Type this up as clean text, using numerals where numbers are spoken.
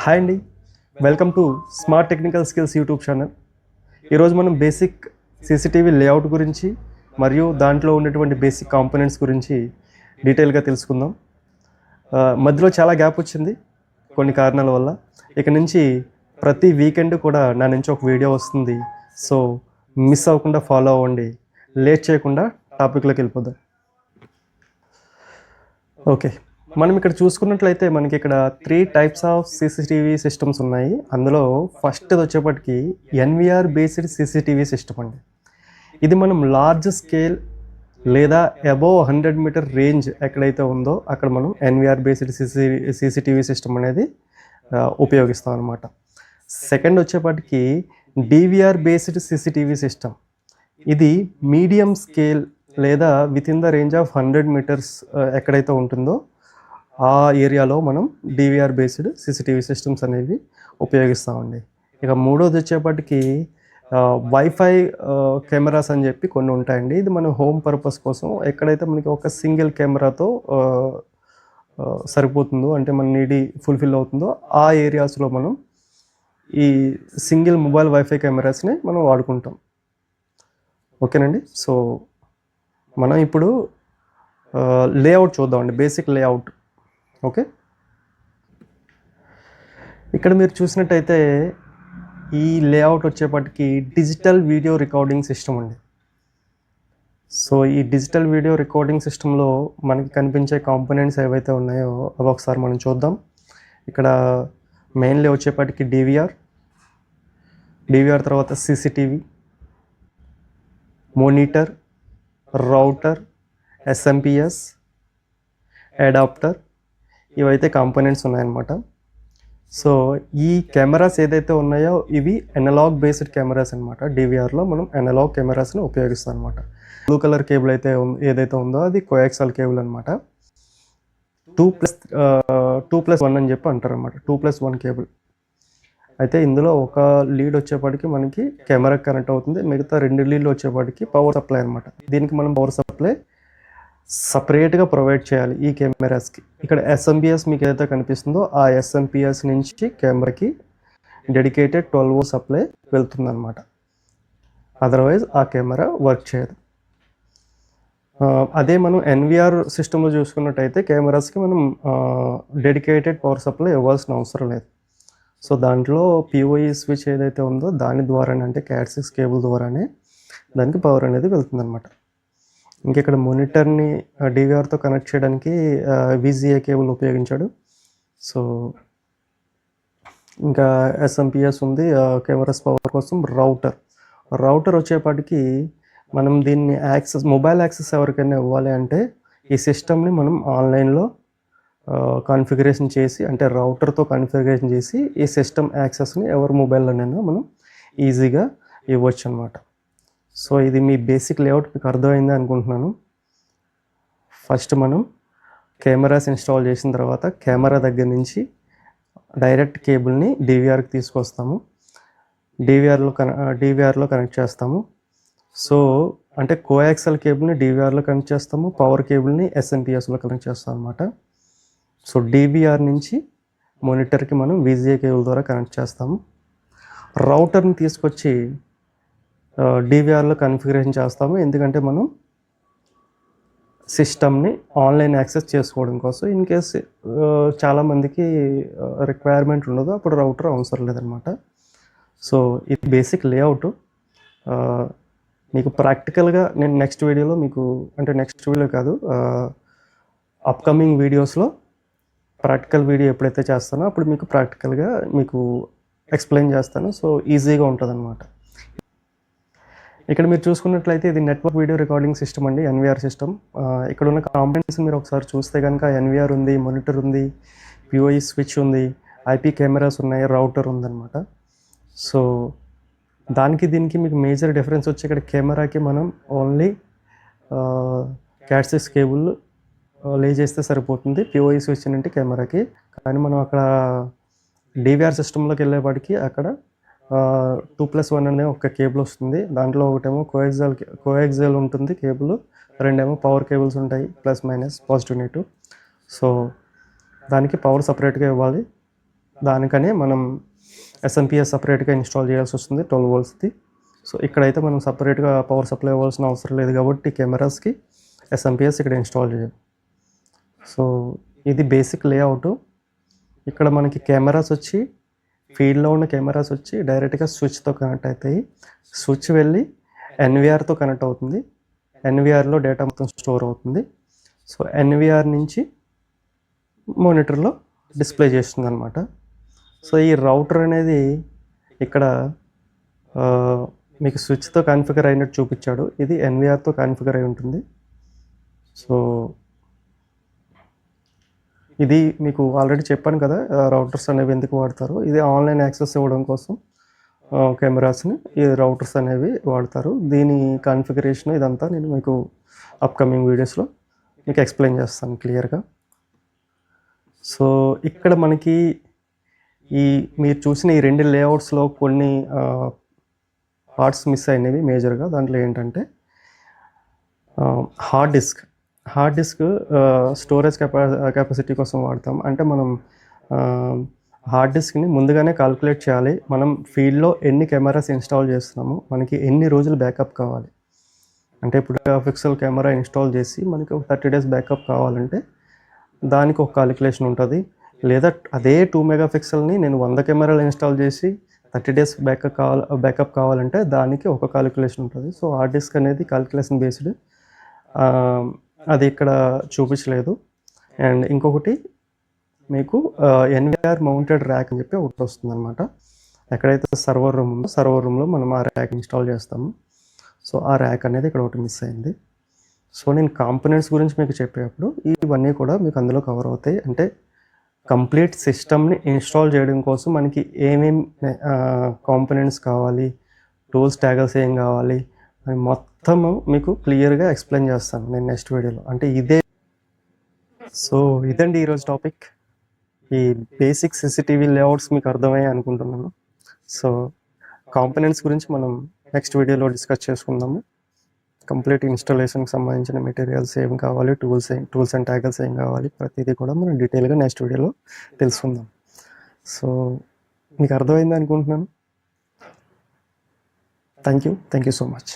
Hi అండి, welcome to smart technical skills YouTube channel. ఈరోజు మనం బేసిక్ సీసీటీవీ లేఅవుట్ గురించి మరియు దాంట్లో ఉన్నటువంటి బేసిక్ కాంపోనెంట్స్ గురించి డీటెయిల్గా తెలుసుకుందాం. మధ్యలో చాలా గ్యాప్ వచ్చింది కొన్ని కారణాల వల్ల. ఇక నుంచి ప్రతి వీకెండ్ కూడా నా నుంచి ఒక వీడియో వస్తుంది. సో మిస్ అవ్వకుండా ఫాలో అవ్వండి. లేట్ చేయకుండా టాపిక్లోకి వెళ్ళిపోదాం. ఓకే, మనం ఇక్కడ చూసుకున్నట్లయితే మనకి ఇక్కడ 3 టైప్స్ ఆఫ్ సీసీటీవీ సిస్టమ్స్ ఉన్నాయి. అందులో ఫస్ట్ వచ్చేప్పటికి ఎన్విఆర్ బేస్డ్ సీసీటీవీ సిస్టమ్ అండి. ఇది మనం లార్జ్ స్కేల్ లేదా అబోవ్ 100 మీటర్ రేంజ్ ఎక్కడైతే ఉందో అక్కడ మనం ఎన్విఆర్ బేస్డ్ సీసీటీవీ సిస్టమ్ అనేది ఉపయోగిస్తాం అన్నమాట. సెకండ్ వచ్చేప్పటికి డివిఆర్ బేస్డ్ సీసీటీవీ సిస్టమ్. ఇది మీడియం స్కేల్ లేదా within the range of 100 metres ఎక్కడైతే ఉంటుందో ఆ ఏరియాలో మనం డివిఆర్ బేస్డ్ సీసీటీవీ సిస్టమ్స్ అనేవి ఉపయోగిస్తామండి. ఇక మూడోది వచ్చేప్పటికి వైఫై కెమెరాస్ అని చెప్పి కొన్ని ఉంటాయండి. ఇది మన హోమ్ పర్పస్ కోసం ఎక్కడైతే మనకి ఒక సింగిల్ కెమెరాతో సరిపోతుందో, అంటే మన నీడి ఫుల్ఫిల్ అవుతుందో ఆ ఏరియాస్లో మనం ఈ సింగిల్ మొబైల్ వైఫై కెమెరాస్ని మనం వాడుకుంటాం. ఓకేనండి. సో మనం ఇప్పుడు లేఅవుట్ చూద్దామండి, బేసిక్ లేఅవుట్. ఓకే, ఇక్కడ మీరు చూసినట్టయితే ఈ లేఅవుట్ వచ్చేప్పటికి డిజిటల్ వీడియో రికార్డింగ్ సిస్టమ్ అండి. సో ఈ డిజిటల్ వీడియో రికార్డింగ్ సిస్టంలో మనకి కనిపించే కాంపోనెంట్స్ ఏవైతే ఉన్నాయో అవి ఒకసారి మనం చూద్దాం. ఇక్కడ మెయిన్లీ వచ్చేప్పటికి డివిఆర్ తర్వాత CCTV, monitor, router, SMPS, adapter, ఇవైతే కాంపోనెంట్స్ ఉన్నాయన్నమాట. సో ఈ కెమెరాస్ ఏదైతే ఉన్నాయో ఇవి అనలాగ్ బేస్డ్ కెమెరాస్ అనమాట. డివిఆర్లో మనం అనలాగ్ కెమెరాస్ని ఉపయోగిస్తాం అనమాట. బ్లూ కలర్ కేబుల్ అయితే ఏదైతే ఉందో అది కోయాక్సల్ కేబుల్ అనమాట. 2+1 అని చెప్పి అంటారు అనమాట. 2+1 కేబుల్. అయితే ఇందులో ఒక లీడ్ వచ్చేప్పటికి మనకి కెమెరాకి కనెక్ట్ అవుతుంది, మిగతా 2 లీడ్లు వచ్చేప్పటికి పవర్ సప్లై అనమాట. దీనికి మనం పవర్ సప్లై సపరేట్గా ప్రొవైడ్ చేయాలి ఈ కెమెరాస్కి. ఇక్కడ ఎస్ఎంపిఎస్ మీకు ఏదైతే కనిపిస్తుందో ఆ ఎస్ఎంపిఎస్ నుంచి కెమెరాకి డెడికేటెడ్ 12V సప్లై వెళ్తుంది అనమాట. అదర్వైజ్ ఆ కెమెరా వర్క్ చేయదు. అదే మనం ఎన్విఆర్ సిస్టంలో చూసుకున్నట్టయితే కెమెరాస్కి మనం డెడికేటెడ్ పవర్ సప్లై ఇవ్వాల్సిన అవసరం లేదు. సో దాంట్లో పిఓఈ స్విచ్ ఏదైతే ఉందో దాని ద్వారానే, అంటే CAT6 కేబుల్ ద్వారానే దానికి పవర్ అనేది వెళ్తుంది అనమాట. ఇంకెక్కడ మానిటర్ని డివిఆర్తో కనెక్ట్ చేయడానికి విజిఏ కేబుల్ ఉపయోగించాడు. సో ఇంకా ఎస్ఎంపిఎస్ ఉంది కెమెరాస్ పవర్ కోసం. రౌటర్ వచ్చేపాటికి మనం దీన్ని మొబైల్ యాక్సెస్ ఎవరికైనా ఇవ్వాలి అంటే ఈ సిస్టమ్ని మనం ఆన్లైన్లో కాన్ఫిగరేషన్ చేసి, అంటే రౌటర్తో కాన్ఫిగరేషన్ చేసి ఈ సిస్టమ్ యాక్సెస్ని ఎవరి మొబైల్లోనైనా మనం ఈజీగా ఇవ్వచ్చు అనమాట. సో ఇది మీ బేసిక్ లేఅవుట్ మీకు అర్థమైంది అనుకుంటున్నాను. ఫస్ట్ మనం కెమెరాస్ ఇన్స్టాల్ చేసిన తర్వాత కెమెరా దగ్గర నుంచి డైరెక్ట్ కేబుల్ని డివిఆర్కి తీసుకొస్తాము, డివిఆర్లో కనెక్ట్ చేస్తాము. సో అంటే కోయాక్సల్ కేబుల్ని డివిఆర్లో కనెక్ట్ చేస్తాము, పవర్ కేబుల్ని ఎస్ఎంపిఎస్లో కనెక్ట్ చేస్తాం అనమాట. సో డివిఆర్ నుంచి మానిటర్కి మనం విజిఏ కేబుల్ ద్వారా కనెక్ట్ చేస్తాము. రౌటర్ని తీసుకొచ్చి డివిఆర్లో కన్ఫిగరేషన్ చేస్తాము, ఎందుకంటే మనం సిస్టమ్ని ఆన్లైన్ యాక్సెస్ చేసుకోవడం కోసం. ఇన్ కేస్ చాలామందికి రిక్వైర్మెంట్ ఉండదు, అప్పుడు రౌటర్ అవసరం లేదనమాట. సో ఇది బేసిక్ లేఅవుట్. మీకు ప్రాక్టికల్గా నేను నెక్స్ట్ వీడియో కాదు, అప్కమింగ్ వీడియోస్లో ప్రాక్టికల్ వీడియో ఎప్పుడైతే చేస్తానో అప్పుడు మీకు ప్రాక్టికల్గా మీకు ఎక్స్ప్లెయిన్ చేస్తాను. సో ఈజీగా ఉంటుంది అనమాట. ఇక్కడ మీరు చూసుకున్నట్లయితే ఇది నెట్వర్క్ వీడియో రికార్డింగ్ సిస్టమ్ అండి, ఎన్విఆర్ సిస్టమ్. ఇక్కడ ఉన్న కాంపోనెంట్స్ మీరు ఒకసారి చూస్తే కనుక ఎన్విఆర్ ఉంది, మానిటర్ ఉంది, పిఓఈ స్విచ్ ఉంది, ఐపీ కెమెరాస్ ఉన్నాయి, రౌటర్ ఉందన్నమాట. సో దీనికి మీకు మేజర్ డిఫరెన్స్ వచ్చి ఇక్కడ కెమెరాకి మనం ఓన్లీ CAT6 కేబుల్ లే చేస్తే సరిపోతుంది, పిఓఈ స్విచ్ అంటే కెమెరాకి. కానీ మనం అక్కడ డివిఆర్ సిస్టంలోకి వెళ్ళేపాటికి అక్కడ 2+1 అనే ఒక కేబుల్ వస్తుంది. దాంట్లో ఒకటేమో కోయాక్సియల్ ఉంటుంది కేబుల్, రెండేమో పవర్ కేబుల్స్ ఉంటాయి, plus minus positive negative. So దానికి పవర్ సపరేట్గా ఇవ్వాలి. దానికనే మనం ఎస్ఎంపిఎస్ సపరేట్గా ఇన్స్టాల్ చేయాల్సి వస్తుంది 12 వోల్ట్స్ది. సో ఇక్కడైతే మనం సపరేట్గా పవర్ సప్లై ఇవ్వాల్సిన అవసరం లేదు కాబట్టి కెమెరాస్కి ఎస్ఎంపిఎస్ ఇక్కడ ఇన్స్టాల్ చేయాలి. సో ఇది బేసిక్ లేఅవుట్. ఇక్కడ మనకి కెమెరాస్ వచ్చి ఫీల్డ్లో ఉన్న కెమెరాస్ వచ్చి డైరెక్ట్గా స్విచ్తో కనెక్ట్ అవుతాయి. స్విచ్ వెళ్ళి ఎన్విఆర్తో కనెక్ట్ అవుతుంది. ఎన్విఆర్లో డేటా మొత్తం స్టోర్ అవుతుంది. సో ఎన్విఆర్ నుంచి మానిటర్లో డిస్ప్లే చేస్తుంది అనమాట. సో ఈ రౌటర్ అనేది ఇక్కడ మీకు స్విచ్తో కాన్ఫిగర్ అయినట్టు చూపించాడు. ఇది ఎన్విఆర్తో కాన్ఫిగర్ అయి ఉంటుంది. సో ఇది మీకు ఆల్రెడీ చెప్పాను కదా రౌటర్స్ అనేవి ఎందుకు వాడతారు. ఇది ఆన్లైన్ యాక్సెస్ ఇవ్వడం కోసం కెమెరాస్ని ఈ రౌటర్స్ అనేవి వాడతారు. దీని కాన్ఫిగరేషన్ ఇదంతా నేను మీకు అప్కమింగ్ వీడియోస్లో మీకు ఎక్స్ప్లెయిన్ చేస్తాను క్లియర్గా. సో ఇక్కడ మనకి మీరు చూసిన ఈ 2 లేఅవుట్స్లో కొన్ని పార్ట్స్ మిస్ అయినవి మేజర్గా. దాంట్లో ఏంటంటే హార్డ్ డిస్క్ స్టోరేజ్ కెపాసిటీ కోసం వాడతాం. అంటే మనం హార్డ్ డిస్క్ని ముందుగానే కాల్కులేట్ చేయాలి. మనం ఫీల్డ్లో ఎన్ని కెమెరాస్ ఇన్స్టాల్ చేస్తున్నాము, మనకి ఎన్ని రోజులు బ్యాకప్ కావాలి. అంటే ఇప్పుడు పిక్సెల్ కెమెరా ఇన్స్టాల్ చేసి మనకి ఒక 30 days బ్యాకప్ కావాలంటే దానికి ఒక కాలిక్యులేషన్ ఉంటుంది. లేదా అదే 2 మెగాపిక్సెల్ని నేను 100 కెమెరాలు ఇన్స్టాల్ చేసి 30 days బ్యాకప్ కావాలంటే దానికి ఒక కాలిక్యులేషన్ ఉంటుంది. సో హార్డ్ డిస్క్ అనేది కాలిక్యులేషన్ బేస్డ్. అది ఇక్కడ చూపించలేదు. అండ్ ఇంకొకటి మీకు ఎన్విఆర్ మౌంటెడ్ ర్యాక్ అని చెప్పి ఒకటి వస్తుంది అనమాట. ఎక్కడైతే సర్వర్ రూమ్ ఉందో సర్వర్ రూమ్లో మనం ఆ ర్యాక్ ఇన్స్టాల్ చేస్తాము. సో ఆ ర్యాక్ అనేది ఇక్కడ ఒకటి మిస్ అయింది. సో నేను కాంపోనెంట్స్ గురించి మీకు చెప్పేటప్పుడు ఇవన్నీ కూడా మీకు అందులో కవర్ అవుతాయి. అంటే కంప్లీట్ సిస్టమ్ని ఇన్స్టాల్ చేయడం కోసం మనకి ఏమేమి కాంపోనెంట్స్ కావాలి, టూల్స్ ట్యాగల్స్ ఏం కావాలి అని మొత్తము మీకు క్లియర్గా ఎక్స్ప్లెయిన్ చేస్తాను నేను నెక్స్ట్ వీడియోలో. అంటే ఇదండి ఈరోజు టాపిక్. ఈ బేసిక్ సీసీటీవీ లేఅవుట్స్ మీకు అర్థమయ్యాయి అనుకుంటున్నాను. సో కాంపోనెంట్స్ గురించి మనం నెక్స్ట్ వీడియోలో డిస్కస్ చేసుకుందాము. కంప్లీట్ ఇన్స్టాలేషన్కి సంబంధించిన మెటీరియల్స్ ఏం కావాలి, టూల్స్ అండ్ ట్యాగల్స్ ఏం కావాలి, ప్రతిదీ కూడా మనం డీటెయిల్గా నెక్స్ట్ వీడియోలో తెలుసుకుందాం. సో మీకు అర్థమైంది అనుకుంటున్నాను. Thank you so much.